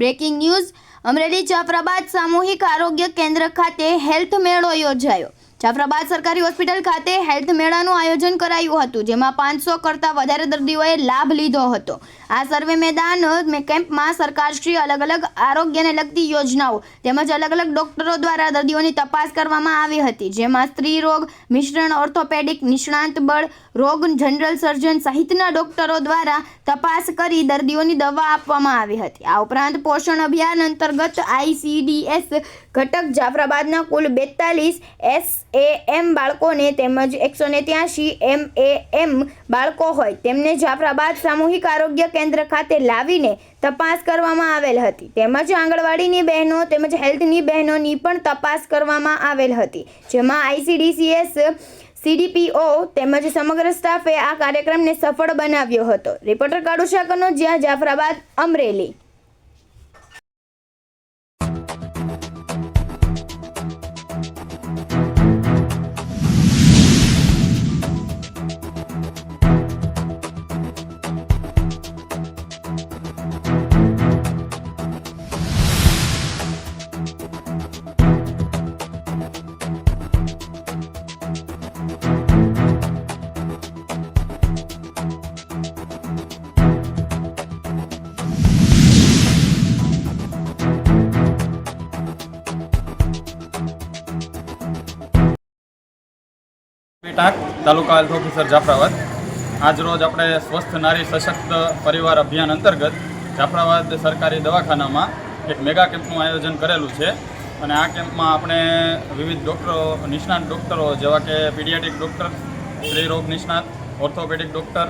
Breaking news Amreli Jafrabad સામૂહિક આરોગ્ય કેન્દ્ર ખાતે હેલ્થ મેળો યોજાયો। જાફરાબાદ સરકારી હોસ્પિટલ ખાતે હેલ્થ મેળાનું આયોજન કરાયું હતું, જેમાં 500 કરતાં વધારે દર્દીઓએ લાભ લીધો હતો। આ સર્વે મેદાન કેમ્પમાં સરકારશ્રી અલગ અલગ આરોગ્યને લગતી યોજનાઓ તેમજ અલગ અલગ ડોક્ટરો દ્વારા દર્દીઓની તપાસ કરવામાં આવી હતી, જેમાં સ્ત્રી રોગ, મિશ્રણ, ઓર્થોપેડિક, નિષ્ણાંત બળ રોગ, જનરલ સર્જન સહિતના ડોક્ટરો દ્વારા તપાસ કરી દર્દીઓની દવા આપવામાં આવી હતી। આ ઉપરાંત પોષણ અભિયાન અંતર્ગત ICDS ઘટક જાફરાબાદના કુલ 42 SAM બાળકોને તેમજ 183 MAM બાળકો હોય તેમને જાફરાબાદ સામૂહિક આરોગ્ય કેન્દ્ર ખાતે લાવીને તપાસ કરવામાં આવેલ હતી, તેમજ આંગણવાડીની બહેનો તેમજ હેલ્થની બહેનોની પણ તપાસ કરવામાં આવેલ હતી, જેમાં ICDCS CDPO તેમજ સમગ્ર સ્ટાફે આ કાર્યક્રમને સફળ બનાવ્યો હતો। Reporter Kalusha Kanojiya, Jafrabad, Amreli. Taluka health officer Jafrabad आज रोज अपने स्वस्थ नारी सशक्त परिवार अभियान अंतर्गत जाफराबाद सरकारी दवाखाना में एक मेगा केम्पનું आयोजन करेलू है। અને આ કેમ્પમાં આપણે વિવિધ ડૉક્ટરો, નિષ્ણાત ડૉક્ટરો જેવા કે પીડિયાટ્રિક ડૉક્ટર, સ્ત્રી રોગ નિષ્ણાત, ઓર્થોપેડિક ડૉક્ટર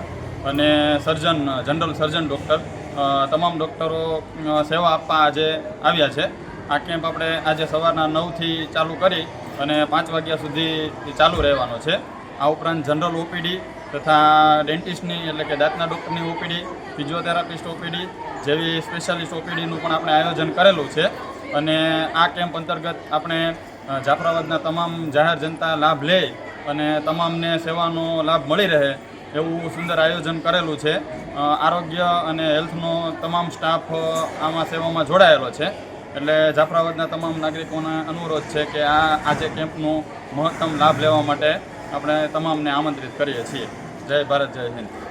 અને સર્જન, જનરલ સર્જન ડૉક્ટર તમામ ડૉક્ટરો સેવા આપવા આજે આવ્યા છે। આ કેમ્પ આપણે આજે સવારના 9થી ચાલુ કરી અને 5 વાગ્યા સુધી ચાલુ રહેવાનો છે। આ ઉપરાંત જનરલ OPD તથા ડેન્ટિસ્ટની એટલે કે દાંતના ડૉક્ટરની OPD, ફિઝિયોથેરાપિસ્ટ OPD જેવી સ્પેશિયાલિસ્ટ OPDનું પણ આપણે આયોજન કરેલું છે। અને આ કેમ્પ અંતર્ગત આપણે જાફરાબાદના તમામ જાહેર જનતા લાભ લે અને તમામને સેવાનો લાભ મળી રહે એવું સુંદર આયોજન કરેલું છે। આરોગ્ય અને હેલ્થનો તમામ સ્ટાફ આમાં સેવામાં જોડાયેલો છે, એટલે જાફરાબાદના તમામ નાગરિકોને અનુરોધ છે કે આજે કેમ્પનો મહત્તમ લાભ લેવા માટે આપણે તમામને આમંત્રિત કરીએ છીએ। જય ભારત, જય હિન્દ।